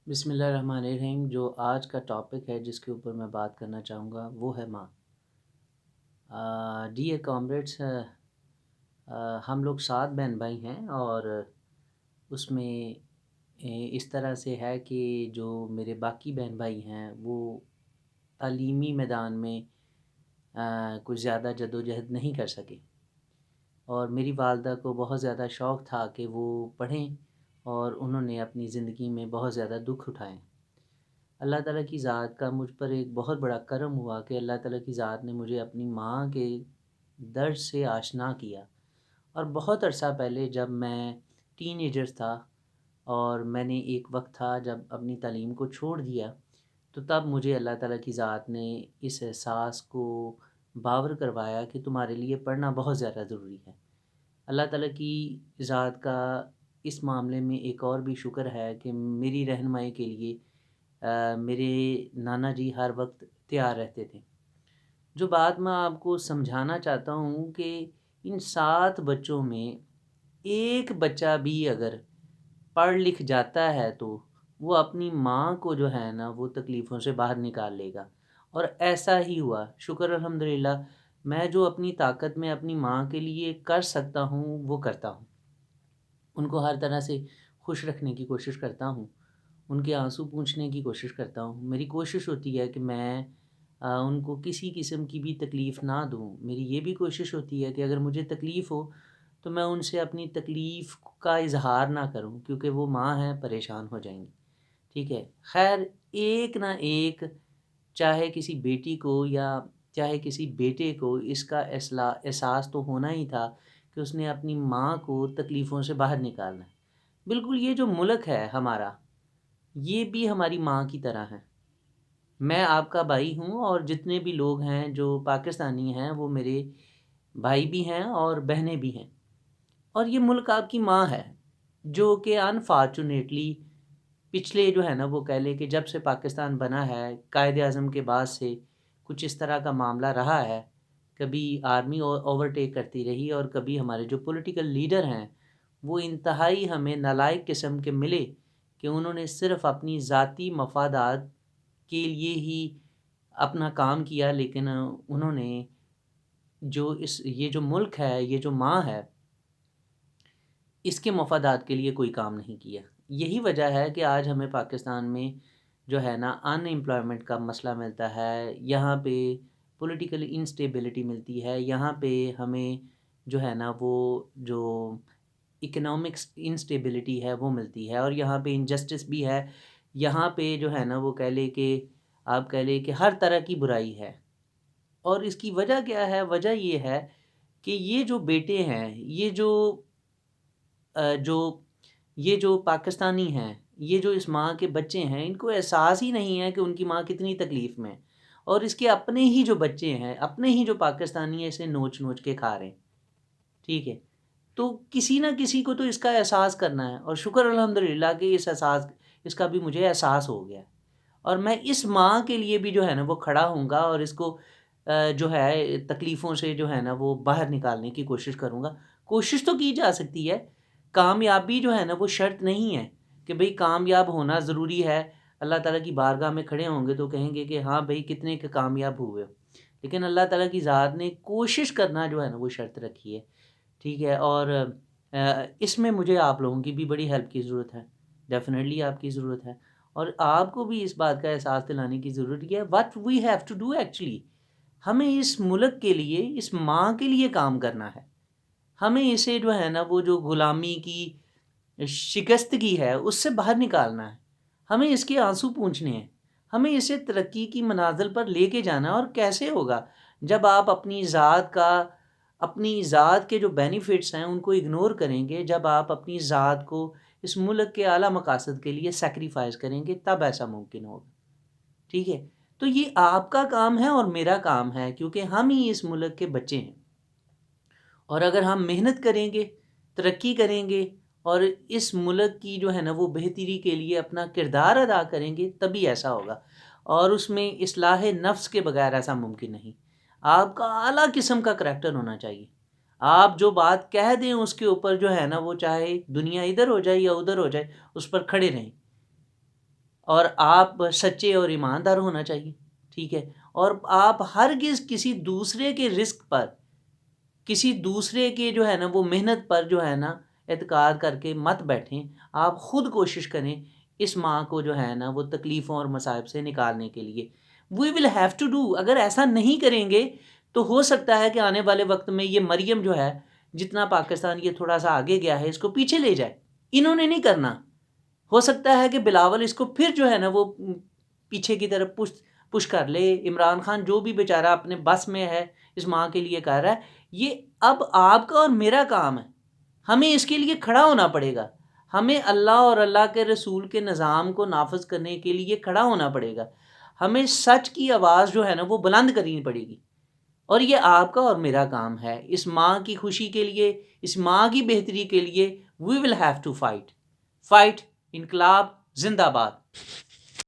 بسم اللہ الرحمن الرحیم۔ جو آج کا ٹاپک ہے جس کے اوپر میں بات کرنا چاہوں گا وہ ہے ماں۔ ڈیئر کامریڈس، ہم لوگ 7 بہن بھائی ہیں، اور اس میں اس طرح سے ہے کہ جو میرے باقی بہن بھائی ہیں وہ تعلیمی میدان میں کچھ زیادہ جدوجہد نہیں کر سکے، اور میری والدہ کو بہت زیادہ شوق تھا کہ وہ پڑھیں، اور انہوں نے اپنی زندگی میں بہت زیادہ دکھ اٹھائے۔ اللہ تعالیٰ کی ذات کا مجھ پر ایک بہت بڑا کرم ہوا کہ اللہ تعالیٰ کی ذات نے مجھے اپنی ماں کے درد سے آشنا کیا۔ اور بہت عرصہ پہلے جب میں ٹین ایجر تھا، اور میں نے ایک وقت تھا جب اپنی تعلیم کو چھوڑ دیا، تو تب مجھے اللہ تعالیٰ کی ذات نے اس احساس کو باور کروایا کہ تمہارے لیے پڑھنا بہت زیادہ ضروری ہے۔ اللہ تعالیٰ کی ذات کا اس معاملے میں ایک اور بھی شکر ہے کہ میری رہنمائی کے لیے میرے نانا جی ہر وقت تیار رہتے تھے۔ جو بات میں آپ کو سمجھانا چاہتا ہوں کہ ان 7 بچوں میں ایک بچہ بھی اگر پڑھ لکھ جاتا ہے تو وہ اپنی ماں کو جو ہے نا وہ تکلیفوں سے باہر نکال لے گا، اور ایسا ہی ہوا۔ شکر الحمدللہ، میں جو اپنی طاقت میں اپنی ماں کے لیے کر سکتا ہوں وہ کرتا ہوں۔ ان کو ہر طرح سے خوش رکھنے کی کوشش کرتا ہوں، ان کے آنسو پونچھنے کی کوشش کرتا ہوں۔ میری کوشش ہوتی ہے کہ میں ان کو کسی قسم کی بھی تکلیف نہ دوں۔ میری یہ بھی کوشش ہوتی ہے کہ اگر مجھے تکلیف ہو تو میں ان سے اپنی تکلیف کا اظہار نہ کروں، کیونکہ وہ ماں ہیں، پریشان ہو جائیں گی۔ ٹھیک ہے، خیر، ایک نہ ایک، چاہے کسی بیٹی کو یا چاہے کسی بیٹے کو، اس کا احساس تو ہونا ہی تھا کہ اس نے اپنی ماں کو تکلیفوں سے باہر نکالنا ہے۔ بالکل، یہ جو ملک ہے ہمارا، یہ بھی ہماری ماں کی طرح ہے۔ میں آپ کا بھائی ہوں، اور جتنے بھی لوگ ہیں جو پاکستانی ہیں وہ میرے بھائی بھی ہیں اور بہنیں بھی ہیں، اور یہ ملک آپ کی ماں ہے، جو کہ انفارچونیٹلی پچھلے جو ہے نا وہ کہہ لے کہ جب سے پاکستان بنا ہے، قائد اعظم کے بعد سے کچھ اس طرح کا معاملہ رہا ہے۔ کبھی آرمی اوورٹیک کرتی رہی، اور کبھی ہمارے جو پولیٹیکل لیڈر ہیں وہ انتہائی ہمیں نالائق قسم کے ملے کہ انہوں نے صرف اپنی ذاتی مفادات کے لیے ہی اپنا کام کیا، لیکن انہوں نے یہ جو ملک ہے، یہ جو ماں ہے، اس کے مفادات کے لیے کوئی کام نہیں کیا۔ یہی وجہ ہے کہ آج ہمیں پاکستان میں جو ہے نا ان ایمپلائمنٹ کا مسئلہ ملتا ہے، یہاں پہ پولیٹیکل انسٹیبلٹی ملتی ہے، یہاں پہ ہمیں جو ہے نا وہ جو اکنامکس انسٹیبلٹی ہے وہ ملتی ہے، اور یہاں پہ انجسٹس بھی ہے، یہاں پہ جو ہے نا وہ کہہ لے کہ آپ کہہ لے کہ ہر طرح کی برائی ہے۔ اور اس کی وجہ کیا ہے؟ وجہ یہ ہے کہ یہ جو بیٹے ہیں، جو یہ جو پاکستانی ہیں، یہ جو اس ماں کے بچے ہیں، ان کو احساس ہی نہیں ہے کہ ان کی ماں کتنی تکلیف میں ہے، اور اس کے اپنے ہی جو بچے ہیں، اپنے ہی جو پاکستانی ہیں، اسے نوچ نوچ کے کھا رہے ہیں۔ ٹھیک ہے، تو کسی نہ کسی کو تو اس کا احساس کرنا ہے، اور شکر الحمدللہ کہ اس کا بھی مجھے احساس ہو گیا، اور میں اس ماں کے لیے بھی جو ہے نا وہ کھڑا ہوں گا، اور اس کو جو ہے تکلیفوں سے جو ہے نا وہ باہر نکالنے کی کوشش کروں گا۔ کوشش تو کی جا سکتی ہے، کامیابی جو ہے نا وہ شرط نہیں ہے کہ بھئی کامیاب ہونا ضروری ہے۔ اللہ تعالیٰ کی بارگاہ میں کھڑے ہوں گے تو کہیں گے کہ ہاں بھئی کتنے کے کامیاب ہوئے ہو، لیکن اللہ تعالیٰ کی ذات نے کوشش کرنا جو ہے نا وہ شرط رکھی ہے۔ ٹھیک ہے، اور اس میں مجھے آپ لوگوں کی بھی بڑی ہیلپ کی ضرورت ہے، ڈیفینیٹلی آپ کی ضرورت ہے، اور آپ کو بھی اس بات کا احساس دلانے کی ضرورت ہے what we have to do actually۔ ہمیں اس ملک کے لیے، اس ماں کے لیے کام کرنا ہے۔ ہمیں اسے جو ہے نا وہ جو غلامی کی شکستگی ہے اس سے باہر نکالنا ہے، ہمیں اس کے آنسو پونچھنے ہیں، ہمیں اسے ترقی کی منازل پر لے کے جانا ہے۔ اور کیسے ہوگا؟ جب آپ اپنی ذات کے جو بینیفٹس ہیں ان کو اگنور کریں گے، جب آپ اپنی ذات کو اس ملک کے اعلیٰ مقاصد کے لیے سیکریفائز کریں گے، تب ایسا ممکن ہوگا۔ ٹھیک ہے، تو یہ آپ کا کام ہے اور میرا کام ہے، کیونکہ ہم ہی اس ملک کے بچے ہیں، اور اگر ہم محنت کریں گے، ترقی کریں گے، اور اس ملک کی جو ہے نا وہ بہتری کے لیے اپنا کردار ادا کریں گے، تبھی ایسا ہوگا، اور اس میں اصلاح نفس کے بغیر ایسا ممکن نہیں۔ آپ کا اعلیٰ قسم کا کریکٹر ہونا چاہیے۔ آپ جو بات کہہ دیں اس کے اوپر جو ہے نا وہ چاہے دنیا ادھر ہو جائے یا ادھر ہو جائے، اس پر کھڑے رہیں۔ اور آپ سچے اور ایماندار ہونا چاہیے، ٹھیک ہے، اور آپ ہرگز کسی دوسرے کے رزق پر، کسی دوسرے کے جو ہے نا وہ محنت پر جو ہے نا اعتقاد کر کے مت بیٹھیں. آپ خود کوشش کریں اس ماں کو جو ہے نا وہ تکلیفوں اور مصائب سے نکالنے کے لیے. وی ول ہیو ٹو ڈو. اگر ایسا نہیں کریں گے تو ہو سکتا ہے کہ آنے والے وقت میں یہ مریم جو ہے، جتنا پاکستان یہ تھوڑا سا آگے گیا ہے، اس کو پیچھے لے جائے. انہوں نے نہیں کرنا. ہو سکتا ہے کہ بلاول اس کو پھر جو ہے نا وہ پیچھے کی طرف پش کر لے. عمران خان جو بھی بیچارہ اپنے بس میں ہے اس ماں کے لیے کر رہا ہے. یہ اب آپ کا اور میرا کام ہے، ہمیں اس کے لیے کھڑا ہونا پڑے گا. ہمیں اللہ اور اللہ کے رسول کے نظام کو نافذ کرنے کے لیے کھڑا ہونا پڑے گا. ہمیں سچ کی آواز جو ہے نا وہ بلند کرنی پڑے گی، اور یہ آپ کا اور میرا کام ہے. اس ماں کی خوشی کے لیے، اس ماں کی بہتری کے لیے وی ول ہیو ٹو فائٹ. انقلاب زندہ باد.